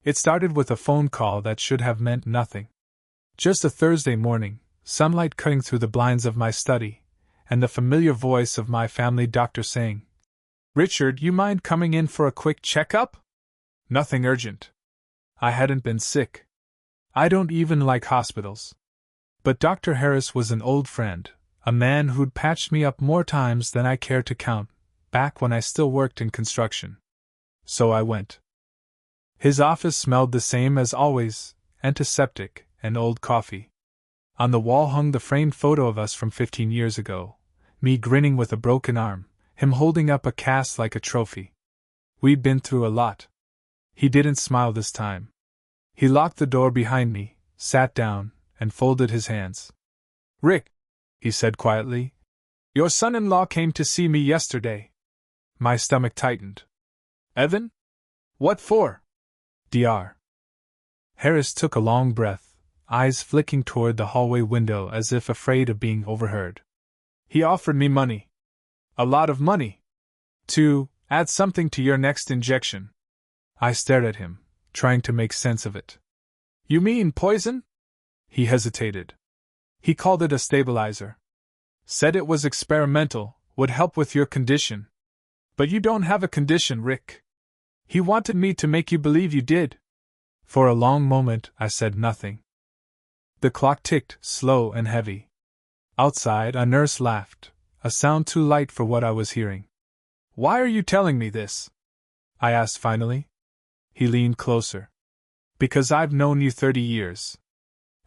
It started with a phone call that should have meant nothing. Just a Thursday morning, sunlight cutting through the blinds of my study, and the familiar voice of my family doctor saying, "Richard, you mind coming in for a quick checkup?" Nothing urgent. I hadn't been sick. I don't even like hospitals. But Dr. Harris was an old friend, a man who'd patched me up more times than I care to count, back when I still worked in construction. So I went. His office smelled the same as always, antiseptic and old coffee. On the wall hung the framed photo of us from 15 years ago, me grinning with a broken arm, him holding up a cast like a trophy. We'd been through a lot. He didn't smile this time. He locked the door behind me, sat down, and folded his hands. "Rick," he said quietly, "your son-in-law came to see me yesterday." My stomach tightened. "Evan? What for?" "Dr." Harris took a long breath, eyes flicking toward the hallway window as if afraid of being overheard. "He offered me money. A lot of money. To add something to your next injection." I stared at him, trying to make sense of it. "You mean poison?" He hesitated. "He called it a stabilizer. Said it was experimental, would help with your condition. But you don't have a condition, Rick. He wanted me to make you believe you did." For a long moment, I said nothing. The clock ticked, slow and heavy. Outside, a nurse laughed, a sound too light for what I was hearing. "Why are you telling me this?" I asked finally. He leaned closer. "Because I've known you 30 years.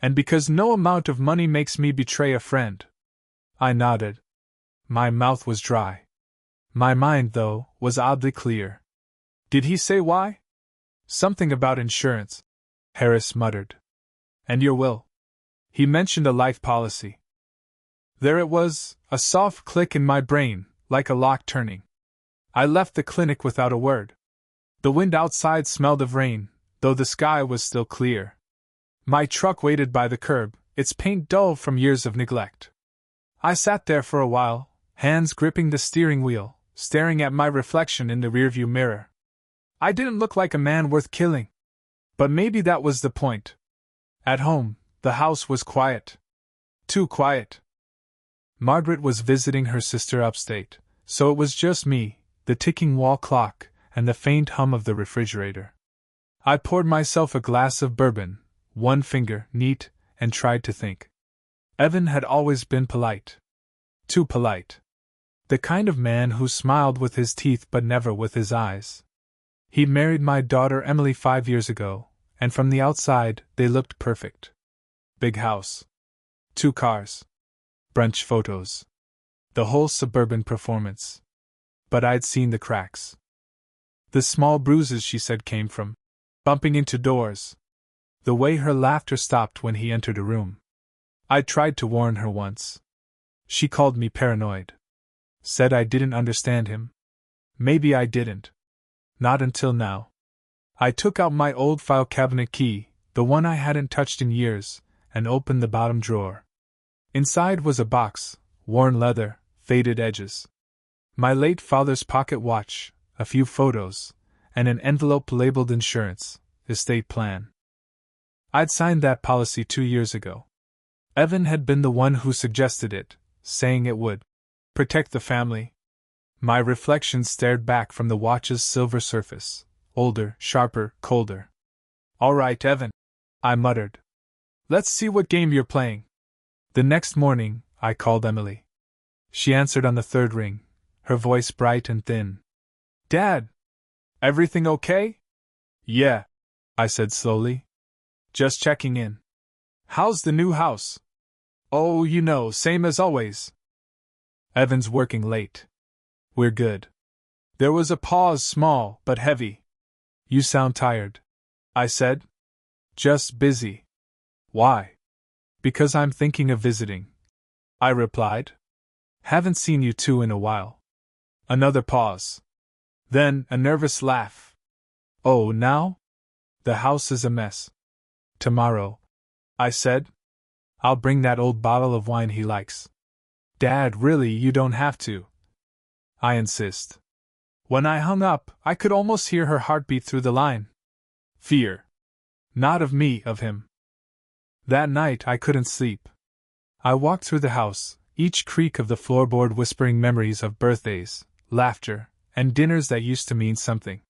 And because no amount of money makes me betray a friend." I nodded. My mouth was dry. My mind, though, was oddly clear. "Did he say why?" "Something about insurance," Harris muttered. "And your will." He mentioned a life policy. There it was, a soft click in my brain, like a lock turning. I left the clinic without a word. The wind outside smelled of rain, though the sky was still clear. My truck waited by the curb, its paint dull from years of neglect. I sat there for a while, hands gripping the steering wheel, staring at my reflection in the rearview mirror. I didn't look like a man worth killing. But maybe that was the point. At home, the house was quiet. Too quiet. Margaret was visiting her sister upstate, so it was just me, the ticking wall clock, and the faint hum of the refrigerator. I poured myself a glass of bourbon, one finger, neat, and tried to think. Evan had always been polite. Too polite. The kind of man who smiled with his teeth but never with his eyes. He married my daughter Emily 5 years ago, and from the outside they looked perfect. Big house. 2 cars. Brunch photos. The whole suburban performance. But I'd seen the cracks. The small bruises, she said, came from bumping into doors. The way her laughter stopped when he entered a room. I tried to warn her once. She called me paranoid. Said I didn't understand him. Maybe I didn't. Not until now. I took out my old file cabinet key, the one I hadn't touched in years, and opened the bottom drawer. Inside was a box, worn leather, faded edges. My late father's pocket watch, a few photos, and an envelope labeled insurance, estate plan. I'd signed that policy 2 years ago. Evan had been the one who suggested it, saying it would protect the family. My reflection stared back from the watch's silver surface, older, sharper, colder. "All right, Evan," I muttered. "Let's see what game you're playing." The next morning, I called Emily. She answered on the 3rd ring, her voice bright and thin. "Dad! Everything okay?" "Yeah," I said slowly. "Just checking in." "How's the new house?" "Oh, you know, same as always." "Evan's working late." "We're good." There was a pause, small but heavy. "You sound tired," I said. "Just busy." "Why?" "Because I'm thinking of visiting," I replied. "Haven't seen you two in a while." Another pause. Then a nervous laugh. "Oh, now? The house is a mess." "Tomorrow," I said. "I'll bring that old bottle of wine he likes." "Dad, really, you don't have to." "I insist." When I hung up, I could almost hear her heartbeat through the line. Fear. Not of me, of him. That night I couldn't sleep. I walked through the house, each creak of the floorboard whispering memories of birthdays, laughter, and dinners that used to mean something.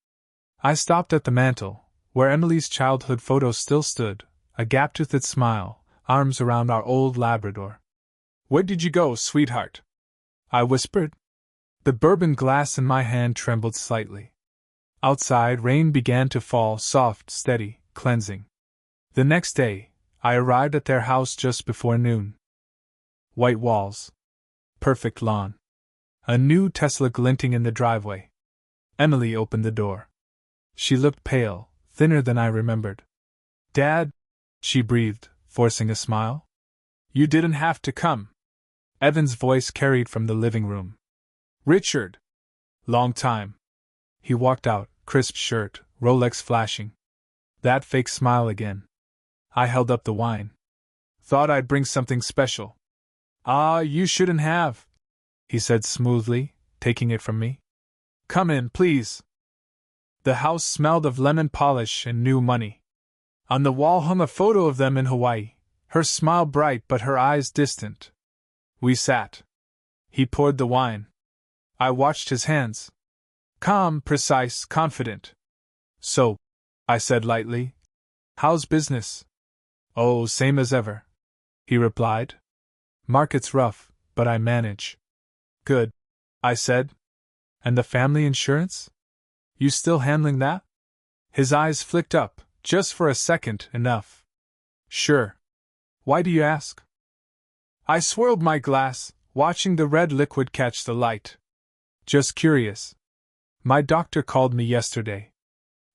I stopped at the mantel, where Emily's childhood photo still stood, a gap-toothed smile, arms around our old Labrador. "Where did you go, sweetheart?" I whispered. The bourbon glass in my hand trembled slightly. Outside, rain began to fall, soft, steady, cleansing. The next day, I arrived at their house just before noon. White walls. Perfect lawn. A new Tesla glinting in the driveway. Emily opened the door. She looked pale, thinner than I remembered. "Dad," she breathed, forcing a smile. "You didn't have to come." Evan's voice carried from the living room. "Richard." "Long time." He walked out, crisp shirt, Rolex flashing. That fake smile again. I held up the wine. "Thought I'd bring something special." "Ah, you shouldn't have," he said smoothly, taking it from me. "Come in, please." The house smelled of lemon polish and new money. On the wall hung a photo of them in Hawaii, her smile bright but her eyes distant. We sat. He poured the wine. I watched his hands. Calm, precise, confident. "So," I said lightly, "how's business?" "Oh, same as ever," he replied. "Market's rough, but I manage." "Good," I said. "And the family insurance? You still handling that?" His eyes flicked up, just for a second, enough. "Sure. Why do you ask?" I swirled my glass, watching the red liquid catch the light. "Just curious. My doctor called me yesterday."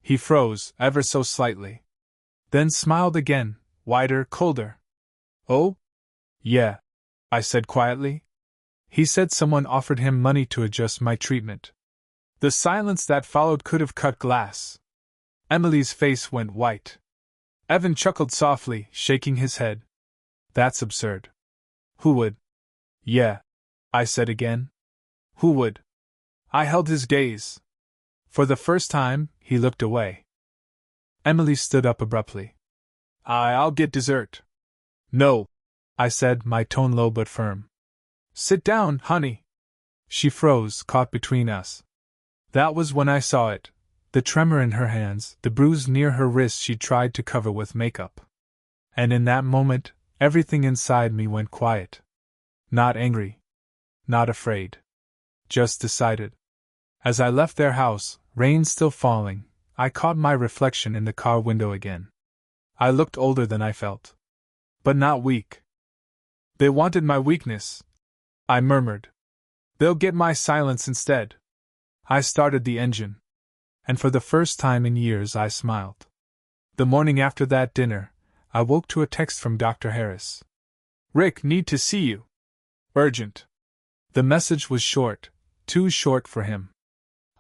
He froze, ever so slightly. Then smiled again, wider, colder. "Oh? Yeah," I said quietly. "He said someone offered him money to adjust my treatment." The silence that followed could have cut glass. Emily's face went white. Evan chuckled softly, shaking his head. "That's absurd." "Who would?" "Yeah," I said again. "Who would?" I held his gaze. For the first time, he looked away. Emily stood up abruptly. "I'll get dessert." "No," I said, my tone low but firm. "Sit down, honey." She froze, caught between us. That was when I saw it, the tremor in her hands, the bruise near her wrist she tried to cover with makeup. And in that moment, everything inside me went quiet. Not angry. Not afraid. Just decided. As I left their house, rain still falling, I caught my reflection in the car window again. I looked older than I felt. But not weak. "They wanted my weakness," I murmured. "They'll get my silence instead." I started the engine. And for the first time in years I smiled. The morning after that dinner, I woke to a text from Dr. Harris. "Rick, need to see you. Urgent." The message was short, too short for him.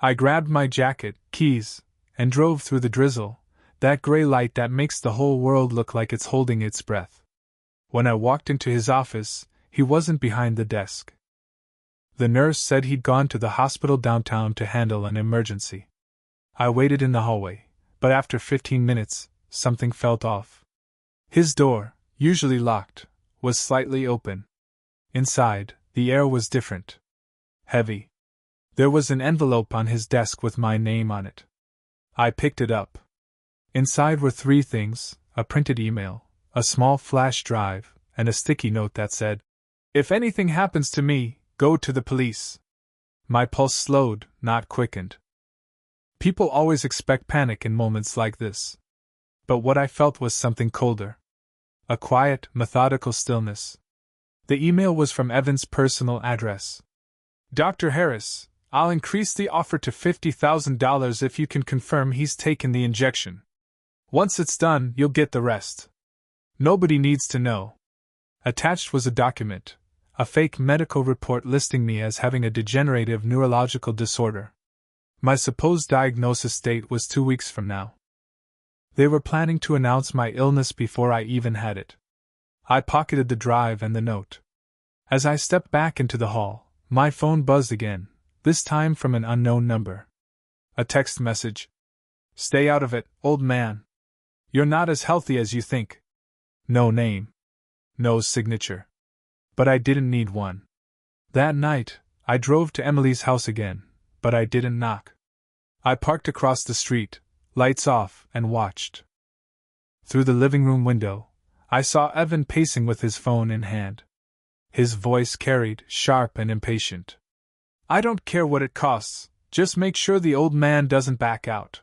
I grabbed my jacket, keys, and drove through the drizzle, that gray light that makes the whole world look like it's holding its breath. When I walked into his office, he wasn't behind the desk. The nurse said he'd gone to the hospital downtown to handle an emergency. I waited in the hallway, but after 15 minutes, something felt off. His door, usually locked, was slightly open. Inside, the air was different. Heavy. There was an envelope on his desk with my name on it. I picked it up. Inside were 3 things: a printed email, a small flash drive, and a sticky note that said, "If anything happens to me, go to the police." My pulse slowed, not quickened. People always expect panic in moments like this. But what I felt was something colder. A quiet, methodical stillness. The email was from Evan's personal address. "Dr. Harris, I'll increase the offer to $50,000 if you can confirm he's taken the injection. Once it's done, you'll get the rest. Nobody needs to know." Attached was a document, a fake medical report listing me as having a degenerative neurological disorder. My supposed diagnosis date was 2 weeks from now. They were planning to announce my illness before I even had it. I pocketed the drive and the note. As I stepped back into the hall, my phone buzzed again, this time from an unknown number. A text message. "Stay out of it, old man. You're not as healthy as you think. No name. No signature. But I didn't need one. That night, I drove to Emily's house again, but I didn't knock. I parked across the street, lights off, and watched. Through the living room window, I saw Evan pacing with his phone in hand. His voice carried, sharp and impatient. I don't care what it costs, just make sure the old man doesn't back out.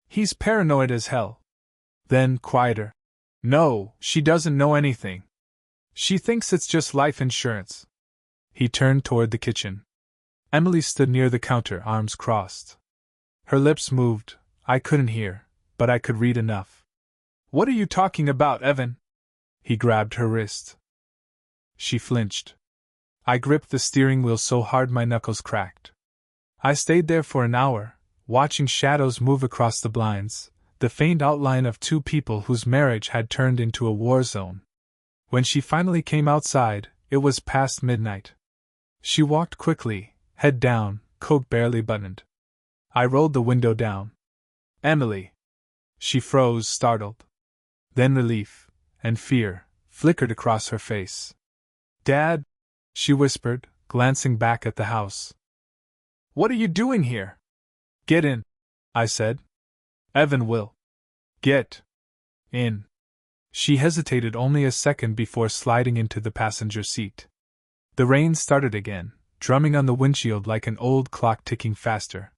He's paranoid as hell. Then, quieter. No, she doesn't know anything. She thinks it's just life insurance. He turned toward the kitchen. Emily stood near the counter, arms crossed. Her lips moved. I couldn't hear, but I could read enough. What are you talking about, Evan? He grabbed her wrist. She flinched. I gripped the steering wheel so hard my knuckles cracked. I stayed there for an hour, watching shadows move across the blinds, the faint outline of two people whose marriage had turned into a war zone. When she finally came outside, it was past midnight. She walked quickly, head down, coat barely buttoned. I rolled the window down. Emily. She froze, startled. Then relief, and fear, flickered across her face. Dad? She whispered, glancing back at the house. What are you doing here? Get in, I said. Evan will. Get in. She hesitated only a second before sliding into the passenger seat. The rain started again, drumming on the windshield like an old clock ticking faster.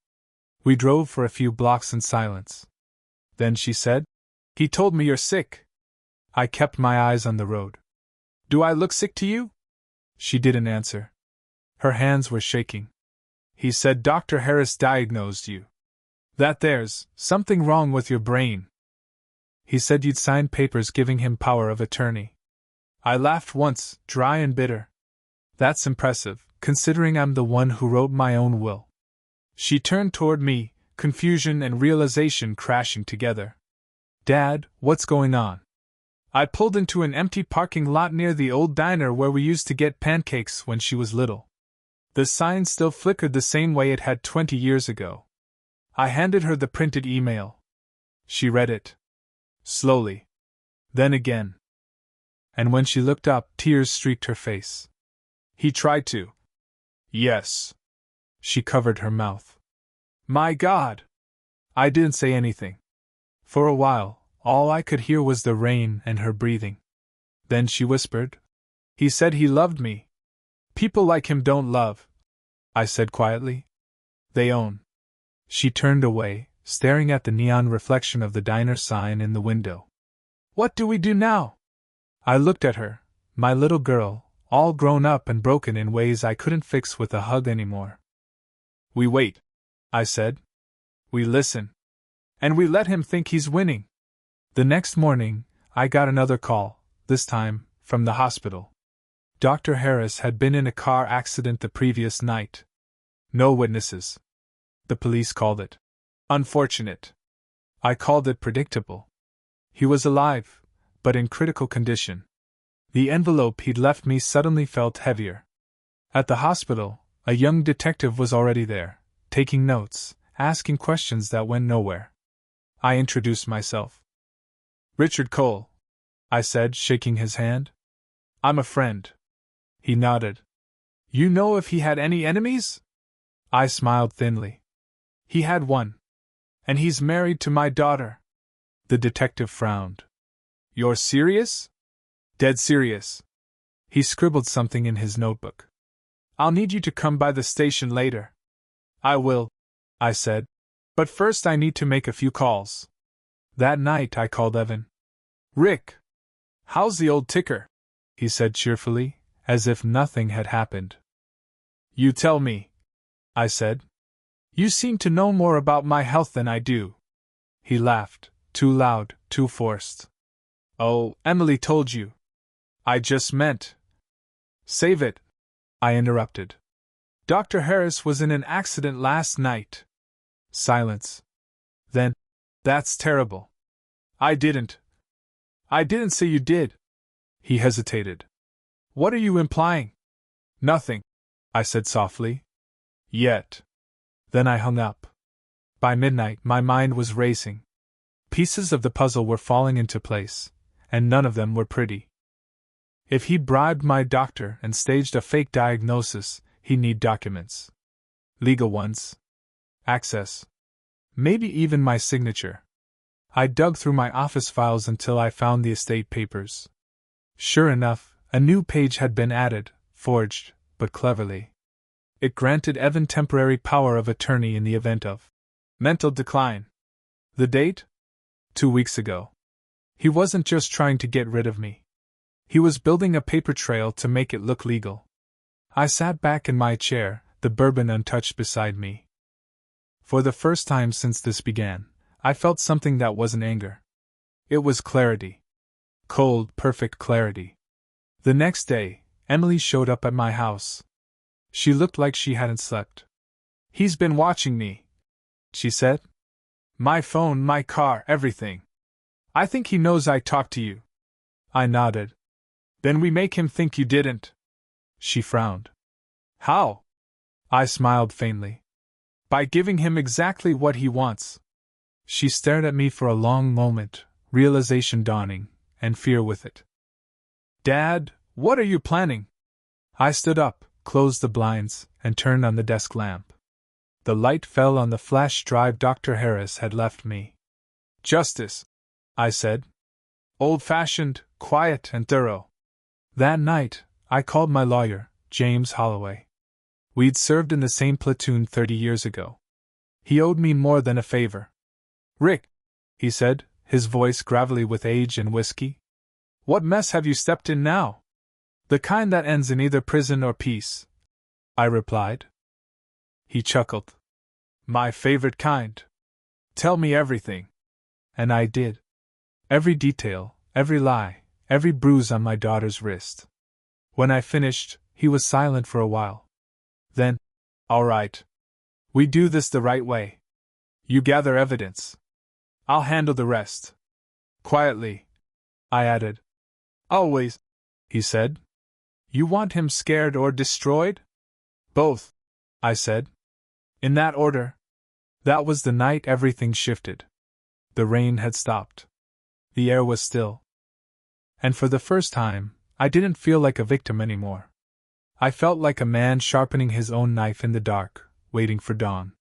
We drove for a few blocks in silence. Then she said, He told me you're sick. I kept my eyes on the road. Do I look sick to you? She didn't answer. Her hands were shaking. He said Dr. Harris diagnosed you. That there's something wrong with your brain. He said you'd signed papers giving him power of attorney. I laughed once, dry and bitter. That's impressive, considering I'm the one who wrote my own will. She turned toward me, confusion and realization crashing together. Dad, what's going on? I pulled into an empty parking lot near the old diner where we used to get pancakes when she was little. The sign still flickered the same way it had 20 years ago. I handed her the printed email. She read it. Slowly. Then again. And when she looked up, tears streaked her face. He tried to. Yes. She covered her mouth. My God! I didn't say anything. For a while, all I could hear was the rain and her breathing. Then she whispered, He said he loved me. People like him don't love, I said quietly. They own. She turned away, staring at the neon reflection of the diner sign in the window. What do we do now? I looked at her, my little girl, all grown up and broken in ways I couldn't fix with a hug anymore. We wait, I said. We listen. And we let him think he's winning. The next morning, I got another call, this time, from the hospital. Dr. Harris had been in a car accident the previous night. No witnesses. The police called it unfortunate. I called it predictable. He was alive, but in critical condition. The envelope he'd left me suddenly felt heavier. At the hospital, a young detective was already there, taking notes, asking questions that went nowhere. I introduced myself. Richard Cole, I said, shaking his hand. I'm a friend. He nodded. You know if he had any enemies? I smiled thinly. He had one. And he's married to my daughter. The detective frowned. You're serious? Dead serious. He scribbled something in his notebook. I'll need you to come by the station later. I will, I said. But first I need to make a few calls. That night I called Evan. Rick! How's the old ticker? He said cheerfully, as if nothing had happened. You tell me, I said. You seem to know more about my health than I do. He laughed, too loud, too forced. Oh, Emily told you. I just meant. Save it, I interrupted. Dr. Harris was in an accident last night. Silence. Then, that's terrible. I didn't say you did. He hesitated. What are you implying? Nothing, I said softly. Yet. Then I hung up. By midnight, my mind was racing. Pieces of the puzzle were falling into place, and none of them were pretty. If he bribed my doctor and staged a fake diagnosis, he'd need documents. Legal ones. Access. Maybe even my signature. I dug through my office files until I found the estate papers. Sure enough, a new page had been added, forged, but cleverly. It granted Evan temporary power of attorney in the event of mental decline. The date? 2 weeks ago. He wasn't just trying to get rid of me. He was building a paper trail to make it look legal. I sat back in my chair, the bourbon untouched beside me. For the first time since this began, I felt something that wasn't anger. It was clarity. Cold, perfect clarity. The next day, Emily showed up at my house. She looked like she hadn't slept. "He's been watching me," she said. "My phone, my car, everything. I think he knows I talked to you." I nodded. "Then we make him think you didn't." She frowned. "How?" I smiled faintly. "By giving him exactly what he wants." She stared at me for a long moment, realization dawning, and fear with it. "Dad, what are you planning?" I stood up, closed the blinds, and turned on the desk lamp. The light fell on the flash drive Dr. Harris had left me. "Justice," I said. "Old-fashioned, quiet, and thorough." That night, I called my lawyer, James Holloway. We'd served in the same platoon 30 years ago. He owed me more than a favor. "Rick," he said, his voice gravelly with age and whiskey, "what mess have you stepped in now?" "The kind that ends in either prison or peace," I replied. He chuckled. "My favorite kind. Tell me everything." And I did. Every detail, every lie, every bruise on my daughter's wrist. When I finished, he was silent for a while. Then, "All right. We do this the right way. You gather evidence. I'll handle the rest." Quietly, I added. "Always," he said. "You want him scared or destroyed?" "Both," I said. "In that order." That was the night everything shifted. The rain had stopped. The air was still. And for the first time, I didn't feel like a victim anymore. I felt like a man sharpening his own knife in the dark, waiting for dawn.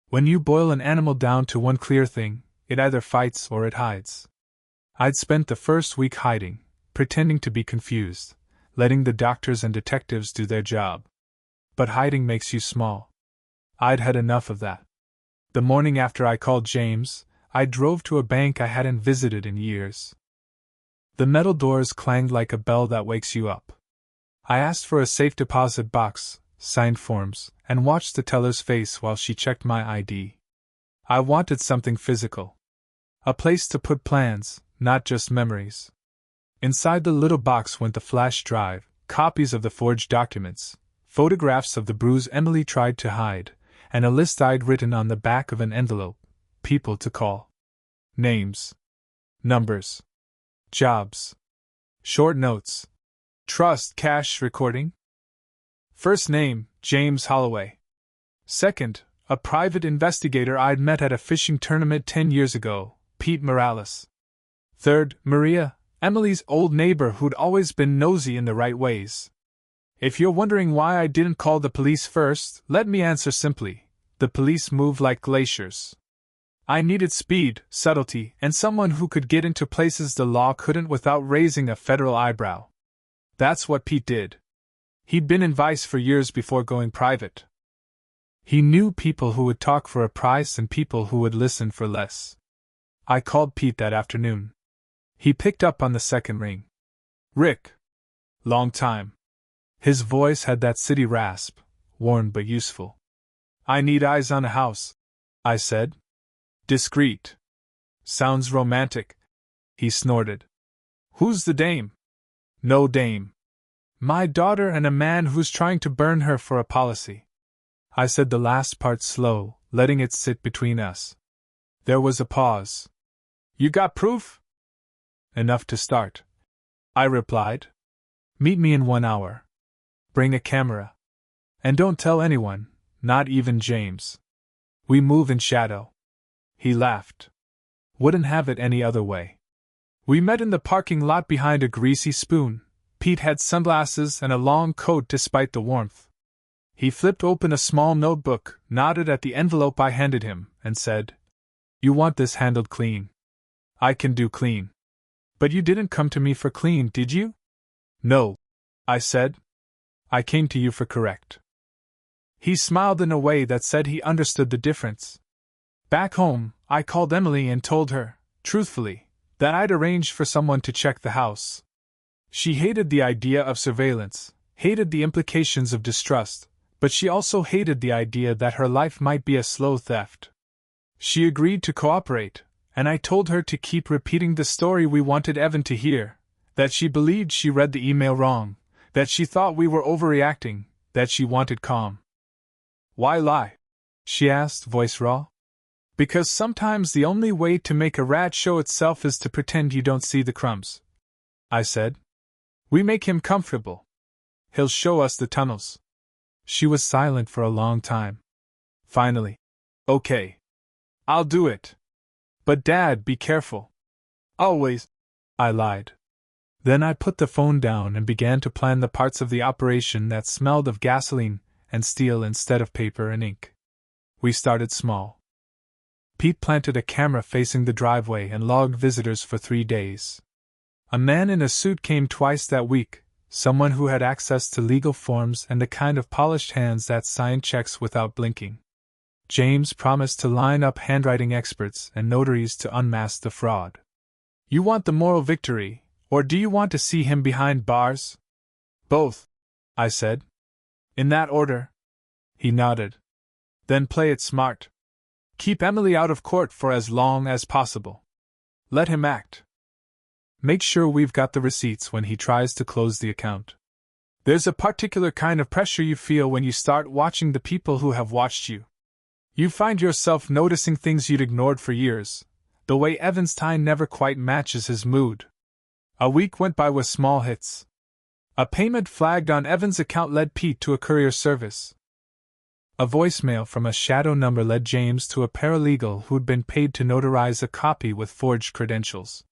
When you boil an animal down to one clear thing, it either fights or it hides. I'd spent the first week hiding, pretending to be confused, letting the doctors and detectives do their job. But hiding makes you small. I'd had enough of that. The morning after I called James, I drove to a bank I hadn't visited in years. The metal doors clanged like a bell that wakes you up. I asked for a safe deposit box, signed forms, and watched the teller's face while she checked my ID. I wanted something physical. A place to put plans, not just memories. Inside the little box went the flash drive, copies of the forged documents, photographs of the bruise Emily tried to hide, and a list I'd written on the back of an envelope: people to call. Names. Numbers. Jobs. Short notes. Trust cash recording. First name, James Holloway. Second, a private investigator I'd met at a fishing tournament 10 years ago, Pete Morales. Third, Maria, Emily's old neighbor who'd always been nosy in the right ways. If you're wondering why I didn't call the police first, let me answer simply. The police move like glaciers. I needed speed, subtlety, and someone who could get into places the law couldn't without raising a federal eyebrow. That's what Pete did. He'd been in Vice for years before going private. He knew people who would talk for a price and people who would listen for less. I called Pete that afternoon. He picked up on the second ring. "Rick." "Long time." His voice had that city rasp, worn but useful. "I need eyes on a house," I said. "Discreet." "Sounds romantic," he snorted. "Who's the dame?" "No dame. My daughter and a man who's trying to burn her for a policy." I said the last part slow, letting it sit between us. There was a pause. "You got proof?" "Enough to start," I replied. "Meet me in 1 hour. Bring a camera. And don't tell anyone, not even James. We move in shadow." He laughed. Wouldn't have it any other way. We met in the parking lot behind a greasy spoon. Pete had sunglasses and a long coat despite the warmth. He flipped open a small notebook, nodded at the envelope I handed him, and said, "You want this handled clean. I can do clean." "But you didn't come to me for clean, did you?" "No," I said. "I came to you for correct." He smiled in a way that said he understood the difference. Back home, I called Emily and told her, truthfully, that I'd arranged for someone to check the house. She hated the idea of surveillance, hated the implications of distrust, but she also hated the idea that her life might be a slow theft. She agreed to cooperate, and I told her to keep repeating the story we wanted Evan to hear, that she believed she read the email wrong, that she thought we were overreacting, that she wanted calm. "Why lie?" she asked, voice raw. "Because sometimes the only way to make a rat show itself is to pretend you don't see the crumbs," I said. "We make him comfortable. He'll show us the tunnels." She was silent for a long time. Finally, "Okay. I'll do it. But Dad, be careful." "Always," I lied. Then I put the phone down and began to plan the parts of the operation that smelled of gasoline and steel instead of paper and ink. We started small. Pete planted a camera facing the driveway and logged visitors for 3 days. A man in a suit came twice that week, someone who had access to legal forms and the kind of polished hands that sign checks without blinking. James promised to line up handwriting experts and notaries to unmask the fraud. "You want the moral victory, or do you want to see him behind bars?" "Both," I said. "In that order?" He nodded. "Then play it smart. Keep Emily out of court for as long as possible. Let him act. Make sure we've got the receipts when he tries to close the account. There's a particular kind of pressure you feel when you start watching the people who have watched you. You find yourself noticing things you'd ignored for years, the way Evan's tie never quite matches his mood." A week went by with small hits. A payment flagged on Evan's account led Pete to a courier service. A voicemail from a shadow number led James to a paralegal who'd been paid to notarize a copy with forged credentials.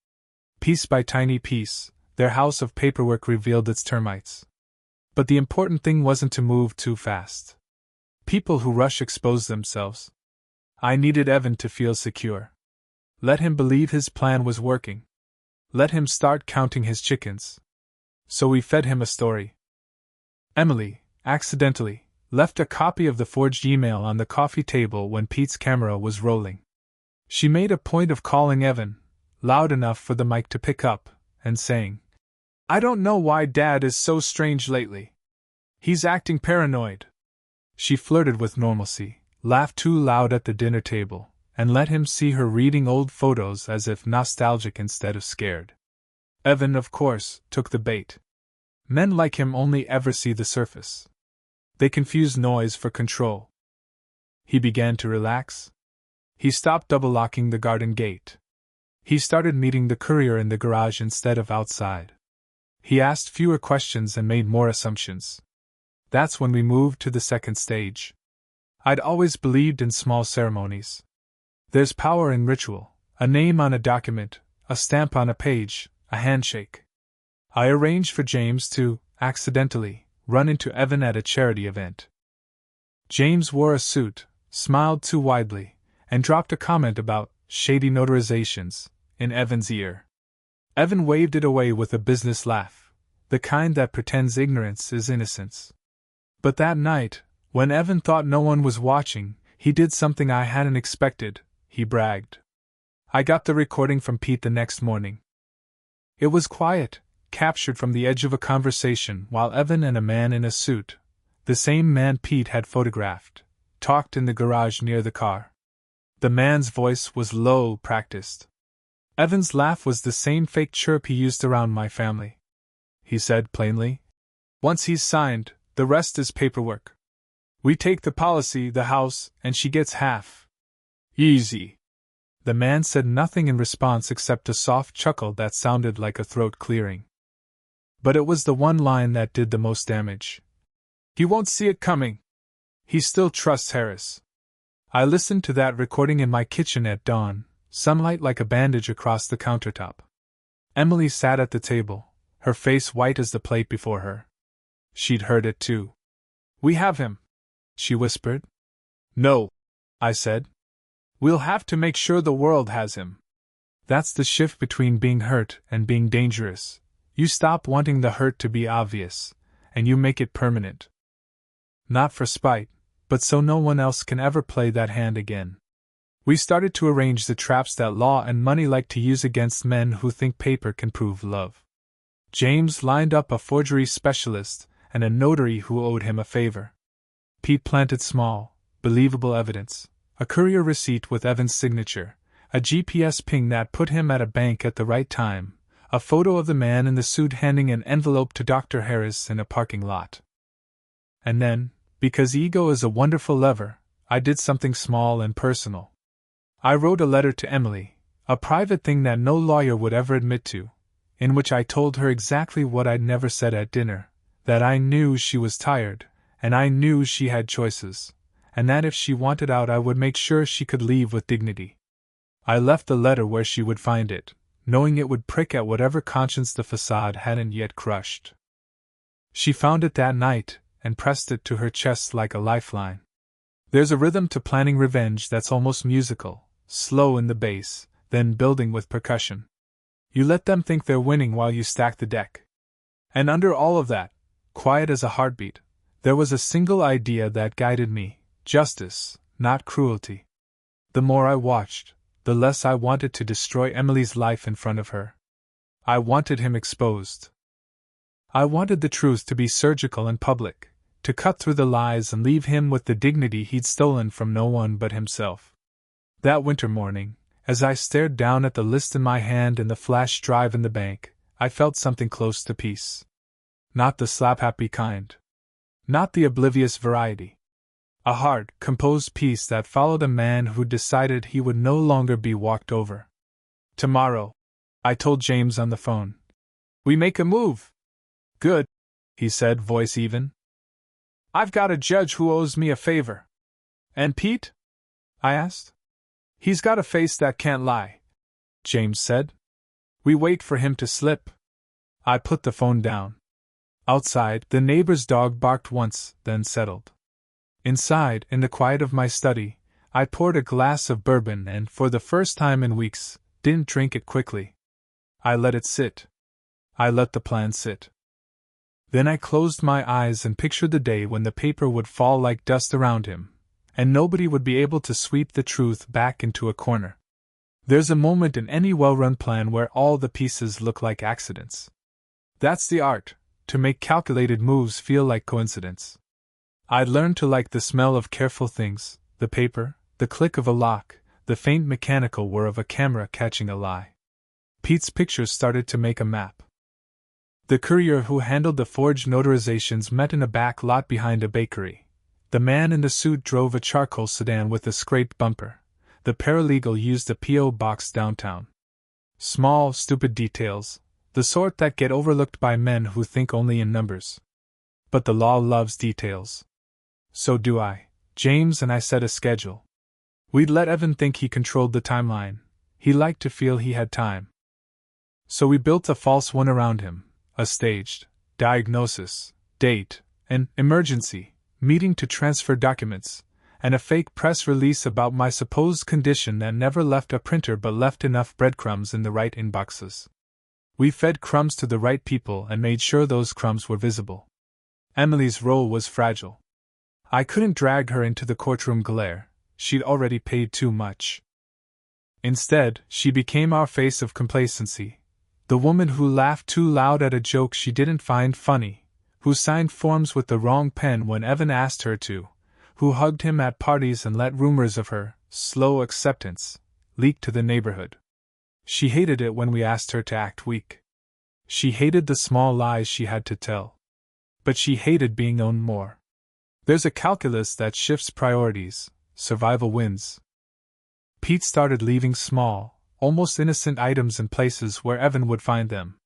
Piece by tiny piece, their house of paperwork revealed its termites. But the important thing wasn't to move too fast. People who rush expose themselves. I needed Evan to feel secure. Let him believe his plan was working. Let him start counting his chickens. So we fed him a story. Emily, accidentally, left a copy of the forged email on the coffee table when Pete's camera was rolling. She made a point of calling Evan, loud enough for the mic to pick up, and saying, "I don't know why Dad is so strange lately. He's acting paranoid." She flirted with normalcy, laughed too loud at the dinner table, and let him see her reading old photos as if nostalgic instead of scared. Evan, of course, took the bait. Men like him only ever see the surface. They confuse noise for control. He began to relax. He stopped double-locking the garden gate. He started meeting the courier in the garage instead of outside. He asked fewer questions and made more assumptions. That's when we moved to the second stage. I'd always believed in small ceremonies. There's power in ritual, a name on a document, a stamp on a page, a handshake. I arranged for James to, accidentally, run into Evan at a charity event. James wore a suit, smiled too widely, and dropped a comment about shady notarizations in Evan's ear. Evan waved it away with a business laugh, the kind that pretends ignorance is innocence. But that night, when Evan thought no one was watching, he did something I hadn't expected, he bragged. I got the recording from Pete the next morning. It was quiet, captured from the edge of a conversation while Evan and a man in a suit, the same man Pete had photographed, talked in the garage near the car. The man's voice was low, practiced. Evan's laugh was the same fake chirp he used around my family. He said plainly, "Once he's signed, the rest is paperwork. We take the policy, the house, and she gets half. Easy." The man said nothing in response except a soft chuckle that sounded like a throat clearing. But it was the one line that did the most damage. "He won't see it coming. He still trusts Harris." I listened to that recording in my kitchen at dawn, sunlight like a bandage across the countertop. Emily sat at the table, her face white as the plate before her. She'd heard it too. "We have him," she whispered. "No," I said. "We'll have to make sure the world has him." That's the shift between being hurt and being dangerous. You stop wanting the hurt to be obvious, and you make it permanent. Not for spite, but so no one else can ever play that hand again. We started to arrange the traps that law and money like to use against men who think paper can prove love. James lined up a forgery specialist and a notary who owed him a favor. Pete planted small, believable evidence, a courier receipt with Evan's signature, a GPS ping that put him at a bank at the right time, a photo of the man in the suit handing an envelope to Dr. Harris in a parking lot. And then, because ego is a wonderful lever, I did something small and personal. I wrote a letter to Emily, a private thing that no lawyer would ever admit to, in which I told her exactly what I'd never said at dinner, that I knew she was tired, and I knew she had choices, and that if she wanted out I would make sure she could leave with dignity. I left the letter where she would find it, knowing it would prick at whatever conscience the facade hadn't yet crushed. She found it that night, and pressed it to her chest like a lifeline. There's a rhythm to planning revenge that's almost musical, slow in the bass, then building with percussion. You let them think they're winning while you stack the deck. And under all of that, quiet as a heartbeat, there was a single idea that guided me: justice, not cruelty. The more I watched, the less I wanted to destroy Emily's life in front of her. I wanted him exposed. I wanted the truth to be surgical and public, to cut through the lies and leave him with the dignity he'd stolen from no one but himself. That winter morning, as I stared down at the list in my hand in the flash drive in the bank, I felt something close to peace. Not the slap-happy kind. Not the oblivious variety. A hard, composed peace that followed a man who decided he would no longer be walked over. "Tomorrow," I told James on the phone, "we make a move." "Good," he said, voice even. "I've got a judge who owes me a favor." "And Pete?" I asked. "He's got a face that can't lie," James said. "We wait for him to slip." I put the phone down. Outside, the neighbor's dog barked once, then settled. Inside, in the quiet of my study, I poured a glass of bourbon and, for the first time in weeks, didn't drink it quickly. I let it sit. I let the plan sit. Then I closed my eyes and pictured the day when the paper would fall like dust around him, and nobody would be able to sweep the truth back into a corner. There's a moment in any well-run plan where all the pieces look like accidents. That's the art, to make calculated moves feel like coincidence. I'd learned to like the smell of careful things, the paper, the click of a lock, the faint mechanical whir of a camera catching a lie. Pete's pictures started to make a map. The courier who handled the forged notarizations met in a back lot behind a bakery. The man in the suit drove a charcoal sedan with a scraped bumper. The paralegal used a P.O. box downtown. Small, stupid details, the sort that get overlooked by men who think only in numbers. But the law loves details. So do I. James and I set a schedule. We'd let Evan think he controlled the timeline. He liked to feel he had time. So we built a false one around him, a staged diagnosis, date, an emergency meeting to transfer documents, and a fake press release about my supposed condition that never left a printer but left enough breadcrumbs in the right inboxes. We fed crumbs to the right people and made sure those crumbs were visible. Emily's role was fragile. I couldn't drag her into the courtroom glare, she'd already paid too much. Instead, she became our face of complacency, the woman who laughed too loud at a joke she didn't find funny, who signed forms with the wrong pen when Evan asked her to, who hugged him at parties and let rumors of her slow acceptance leak to the neighborhood. She hated it when we asked her to act weak. She hated the small lies she had to tell. But she hated being owned more. There's a calculus that shifts priorities. Survival wins. Pete started leaving small, almost innocent items in places where Evan would find them.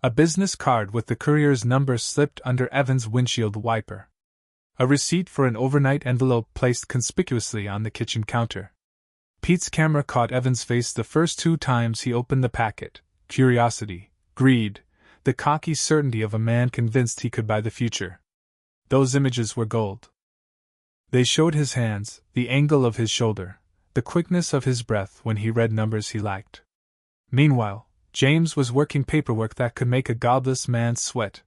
A business card with the courier's number slipped under Evan's windshield wiper. A receipt for an overnight envelope placed conspicuously on the kitchen counter. Pete's camera caught Evan's face the first 2 times he opened the packet: curiosity, greed, the cocky certainty of a man convinced he could buy the future. Those images were gold. They showed his hands, the angle of his shoulder, the quickness of his breath when he read numbers he liked. Meanwhile, James was working paperwork that could make a godless man sweat.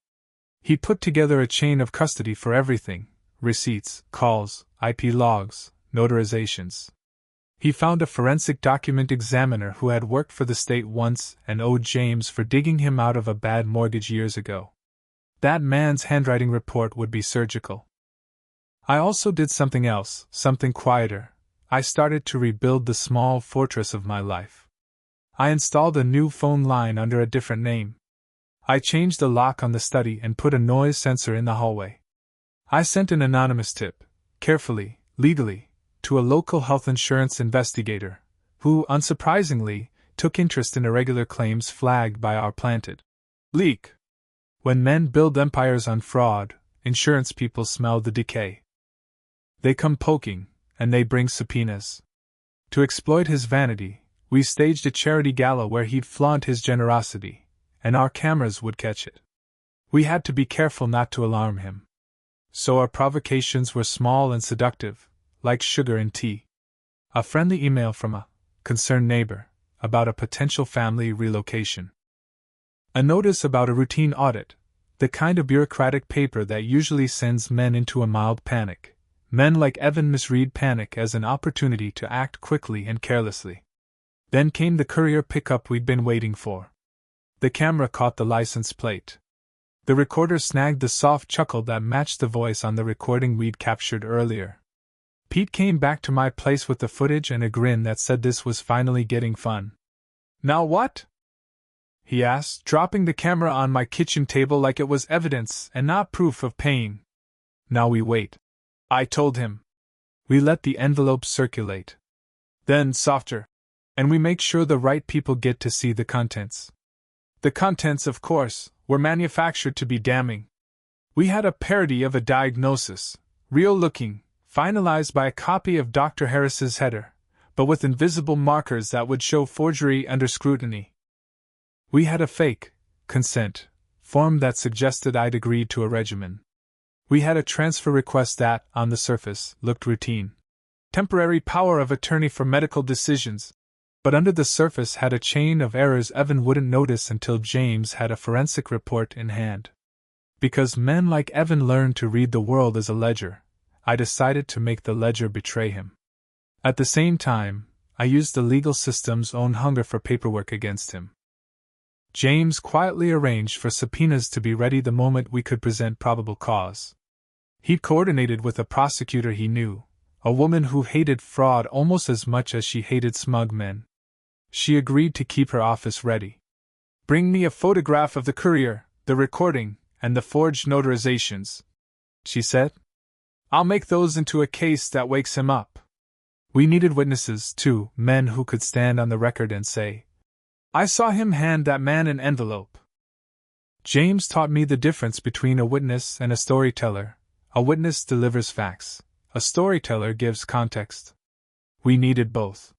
He put together a chain of custody for everything: receipts, calls, IP logs, notarizations. He found a forensic document examiner who had worked for the state once and owed James for digging him out of a bad mortgage years ago. That man's handwriting report would be surgical. I also did something else, something quieter. I started to rebuild the small fortress of my life. I installed a new phone line under a different name. I changed the lock on the study and put a noise sensor in the hallway. I sent an anonymous tip, carefully, legally, to a local health insurance investigator, who, unsurprisingly, took interest in irregular claims flagged by our planted leak. When men build empires on fraud, insurance people smell the decay. They come poking, and they bring subpoenas. To exploit his vanity, we staged a charity gala where he'd flaunt his generosity, and our cameras would catch it. We had to be careful not to alarm him. So our provocations were small and seductive, like sugar in tea. A friendly email from a concerned neighbor about a potential family relocation. A notice about a routine audit, the kind of bureaucratic paper that usually sends men into a mild panic. Men like Evan misread panic as an opportunity to act quickly and carelessly. Then came the courier pickup we'd been waiting for. The camera caught the license plate. The recorder snagged the soft chuckle that matched the voice on the recording we'd captured earlier. Pete came back to my place with the footage and a grin that said this was finally getting fun. "Now what?" he asked, dropping the camera on my kitchen table like it was evidence and not proof of pain. "Now we wait," I told him. "We let the envelope circulate. Then, softer. And we make sure the right people get to see the contents." The contents, of course, were manufactured to be damning. We had a parody of a diagnosis, real-looking, finalized by a copy of Dr. Harris's header, but with invisible markers that would show forgery under scrutiny. We had a fake consent form that suggested I'd agreed to a regimen. We had a transfer request that, on the surface, looked routine. Temporary power of attorney for medical decisions, but under the surface had a chain of errors Evan wouldn't notice until James had a forensic report in hand. Because men like Evan learned to read the world as a ledger, I decided to make the ledger betray him. At the same time, I used the legal system's own hunger for paperwork against him. James quietly arranged for subpoenas to be ready the moment we could present probable cause. He'd coordinated with a prosecutor he knew, a woman who hated fraud almost as much as she hated smug men. She agreed to keep her office ready. "Bring me a photograph of the courier, the recording, and the forged notarizations," she said. "I'll make those into a case that wakes him up." We needed witnesses, too, men who could stand on the record and say, "I saw him hand that man an envelope." James taught me the difference between a witness and a storyteller. A witness delivers facts. A storyteller gives context. We needed both.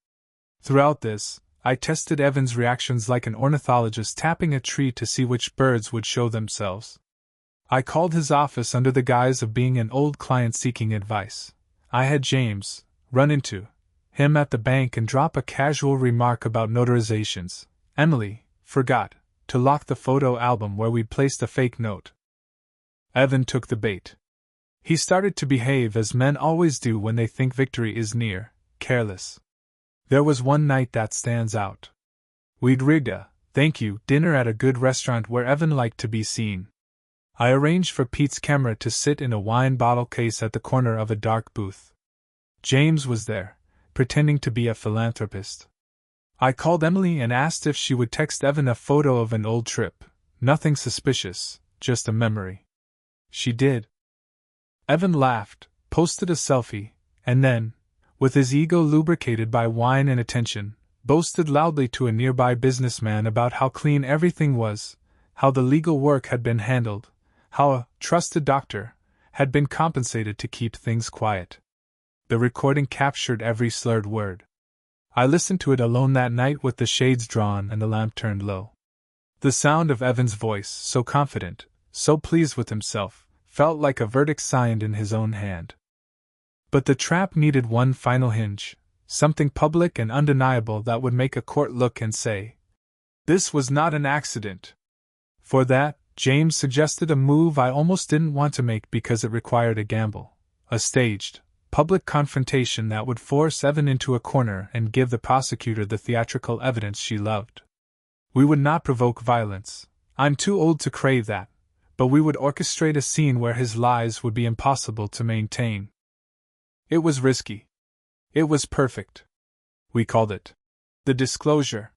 Throughout this, I tested Evan's reactions like an ornithologist tapping a tree to see which birds would show themselves. I called his office under the guise of being an old client seeking advice. I had James run into him at the bank and drop a casual remark about notarizations. Emily forgot to lock the photo album where we'd placed a fake note. Evan took the bait. He started to behave as men always do when they think victory is near, careless. There was one night that stands out. We'd rigged a thank you dinner at a good restaurant where Evan liked to be seen. I arranged for Pete's camera to sit in a wine bottle case at the corner of a dark booth. James was there, pretending to be a philanthropist. I called Emily and asked if she would text Evan a photo of an old trip. Nothing suspicious, just a memory. She did. Evan laughed, posted a selfie, and then, with his ego lubricated by wine and attention, boasted loudly to a nearby businessman about how clean everything was, how the legal work had been handled, how a trusted doctor had been compensated to keep things quiet. The recording captured every slurred word. I listened to it alone that night with the shades drawn and the lamp turned low. The sound of Evan's voice, so confident, so pleased with himself, felt like a verdict signed in his own hand. But the trap needed one final hinge, something public and undeniable that would make a court look and say, "This was not an accident." For that, James suggested a move I almost didn't want to make because it required a gamble, a staged, public confrontation that would force Evan into a corner and give the prosecutor the theatrical evidence she loved. We would not provoke violence, I'm too old to crave that, but we would orchestrate a scene where his lies would be impossible to maintain. It was risky. It was perfect. We called it the disclosure.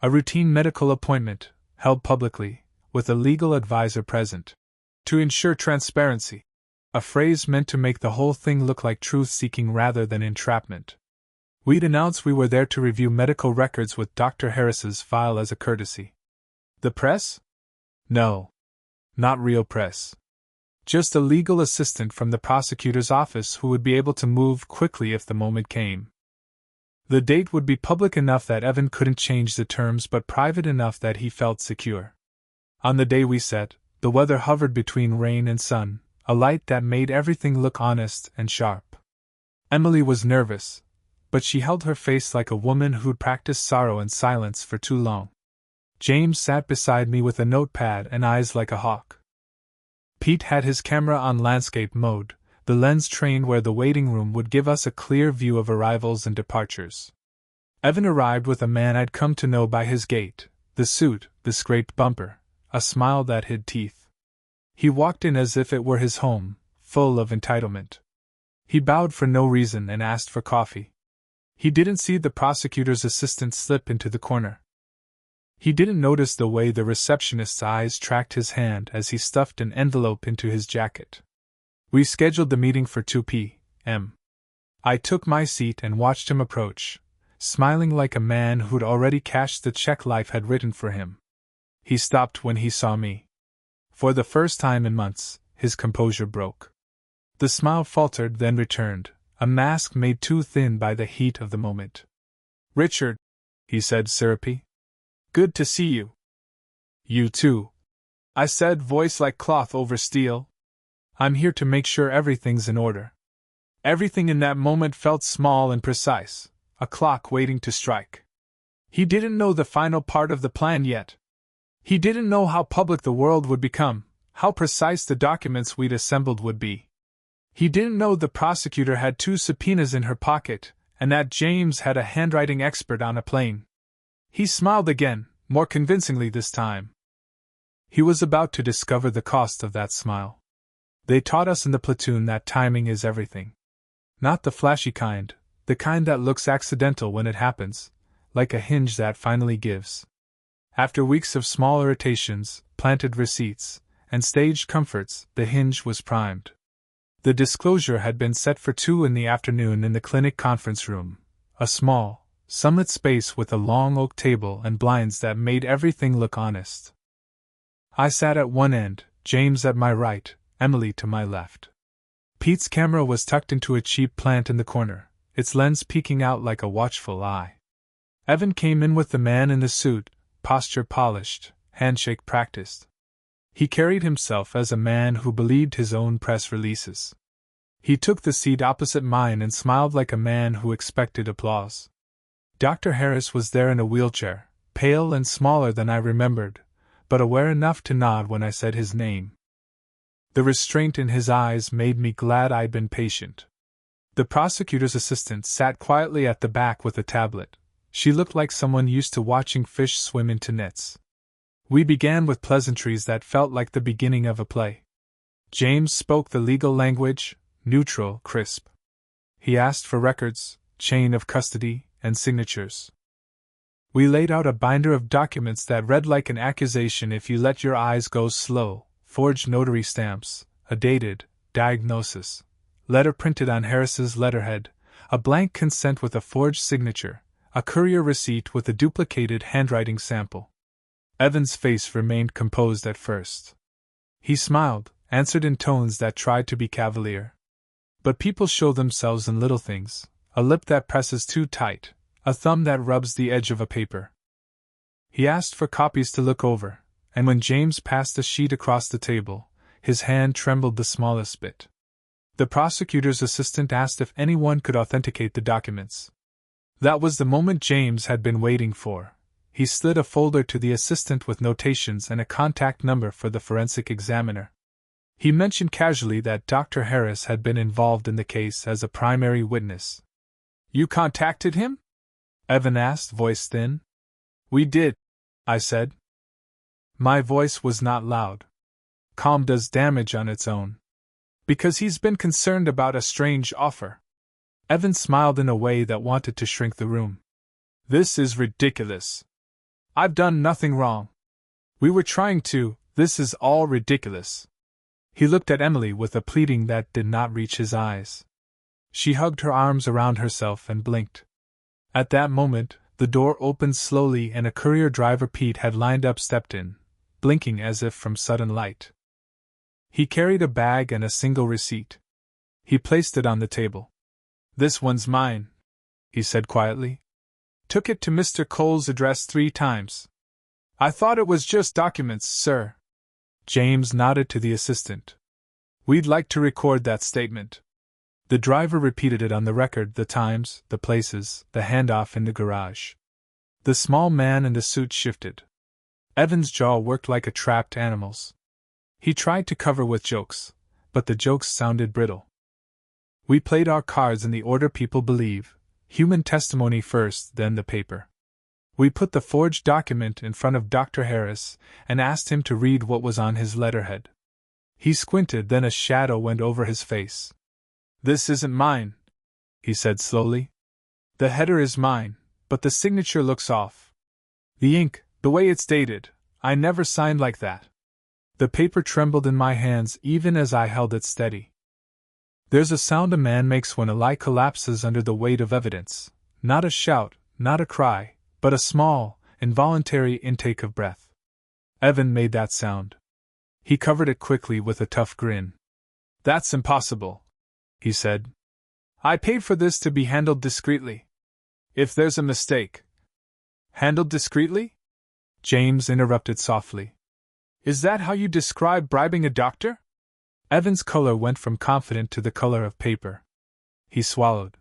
A routine medical appointment, held publicly, with a legal advisor present. To ensure transparency. A phrase meant to make the whole thing look like truth-seeking rather than entrapment. We'd announced we were there to review medical records with Dr. Harris's file as a courtesy. The press? No. Not real press. Just a legal assistant from the prosecutor's office who would be able to move quickly if the moment came. The date would be public enough that Evan couldn't change the terms but private enough that he felt secure. On the day we set, the weather hovered between rain and sun, a light that made everything look honest and sharp. Emily was nervous, but she held her face like a woman who'd practiced sorrow and silence for too long. James sat beside me with a notepad and eyes like a hawk. Pete had his camera on landscape mode, the lens trained where the waiting room would give us a clear view of arrivals and departures. Evan arrived with a man I'd come to know by his gait, the suit, the scraped bumper, a smile that hid teeth. He walked in as if it were his home, full of entitlement. He bowed for no reason and asked for coffee. He didn't see the prosecutor's assistant slip into the corner. He didn't notice the way the receptionist's eyes tracked his hand as he stuffed an envelope into his jacket. We scheduled the meeting for 2 p.m. I took my seat and watched him approach, smiling like a man who'd already cashed the check life had written for him. He stopped when he saw me. For the first time in months, his composure broke. The smile faltered, then returned, a mask made too thin by the heat of the moment. "Richard," he said, syrupy. "Good to see you." "You too," I said, voice like cloth over steel. "I'm here to make sure everything's in order." Everything in that moment felt small and precise, a clock waiting to strike. He didn't know the final part of the plan yet. He didn't know how public the world would become, how precise the documents we'd assembled would be. He didn't know the prosecutor had 2 subpoenas in her pocket, and that James had a handwriting expert on a plane. He smiled again, more convincingly this time. He was about to discover the cost of that smile. They taught us in the platoon that timing is everything. Not the flashy kind, the kind that looks accidental when it happens, like a hinge that finally gives. After weeks of small irritations, planted receipts, and staged comforts, the hinge was primed. The disclosure had been set for 2 in the afternoon in the clinic conference room, a small, sunlit space with a long oak table and blinds that made everything look honest. I sat at one end, James at my right, Emily to my left. Pete's camera was tucked into a cheap plant in the corner, its lens peeking out like a watchful eye. Evan came in with the man in the suit, posture polished, handshake practiced. He carried himself as a man who believed his own press releases. He took the seat opposite mine and smiled like a man who expected applause. Dr. Harris was there in a wheelchair, pale and smaller than I remembered, but aware enough to nod when I said his name. The restraint in his eyes made me glad I'd been patient. The prosecutor's assistant sat quietly at the back with a tablet. She looked like someone used to watching fish swim into nets. We began with pleasantries that felt like the beginning of a play. James spoke the legal language, neutral, crisp. He asked for records, chain of custody, and signatures. We laid out a binder of documents that read like an accusation if you let your eyes go slow, forged notary stamps, a dated diagnosis, letter printed on Harris's letterhead, a blank consent with a forged signature, a courier receipt with a duplicated handwriting sample. Evan's face remained composed at first. He smiled, answered in tones that tried to be cavalier. But people show themselves in little things, a lip that presses too tight, a thumb that rubs the edge of a paper. He asked for copies to look over, and when James passed a sheet across the table, his hand trembled the smallest bit. The prosecutor's assistant asked if anyone could authenticate the documents. That was the moment James had been waiting for. He slid a folder to the assistant with notations and a contact number for the forensic examiner. He mentioned casually that Dr. Harris had been involved in the case as a primary witness. "You contacted him?" Evan asked, voice thin. "We did," I said. My voice was not loud. Calm does damage on its own. "Because he's been concerned about a strange offer." Evan smiled in a way that wanted to shrink the room. "This is ridiculous. I've done nothing wrong. We were trying to, this is all ridiculous." He looked at Emily with a pleading that did not reach his eyes. She hugged her arms around herself and blinked. At that moment, the door opened slowly and a courier driver Pete had lined up stepped in, blinking as if from sudden light. He carried a bag and a single receipt. He placed it on the table. "This one's mine," he said quietly. "Took it to Mr. Cole's address 3 times. I thought it was just documents, sir." James nodded to the assistant. "We'd like to record that statement." The driver repeated it on the record, the times, the places, the handoff in the garage. The small man in the suit shifted. Evan's jaw worked like a trapped animal's. He tried to cover with jokes, but the jokes sounded brittle. We played our cards in the order people believe, human testimony first, then the paper. We put the forged document in front of Dr. Harris and asked him to read what was on his letterhead. He squinted, then a shadow went over his face. "This isn't mine," he said slowly. "The header is mine, but the signature looks off. The ink, the way it's dated, I never signed like that." The paper trembled in my hands even as I held it steady. There's a sound a man makes when a lie collapses under the weight of evidence. Not a shout, not a cry, but a small, involuntary intake of breath. Evan made that sound. He covered it quickly with a tough grin. "That's impossible," he said. "I paid for this to be handled discreetly. If there's a mistake—" "Handled discreetly?" James interrupted softly. "Is that how you describe bribing a doctor?" Evan's color went from confident to the color of paper. He swallowed.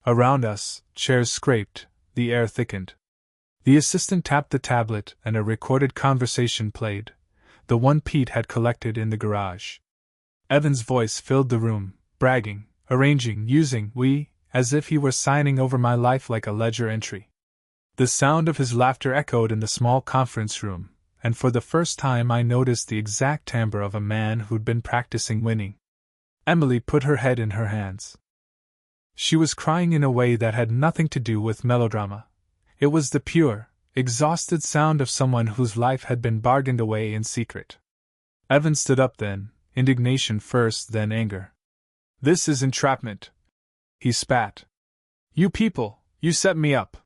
Around us, chairs scraped, the air thickened. The assistant tapped the tablet and a recorded conversation played, the one Pete had collected in the garage. Evan's voice filled the room, bragging, arranging, using "we," as if he were signing over my life like a ledger entry. The sound of his laughter echoed in the small conference room, and for the first time I noticed the exact timbre of a man who'd been practicing winning. Emily put her head in her hands. She was crying in a way that had nothing to do with melodrama. It was the pure, exhausted sound of someone whose life had been bargained away in secret. Evan stood up then, indignation first, then anger. "This is entrapment," he spat. "You people, you set me up."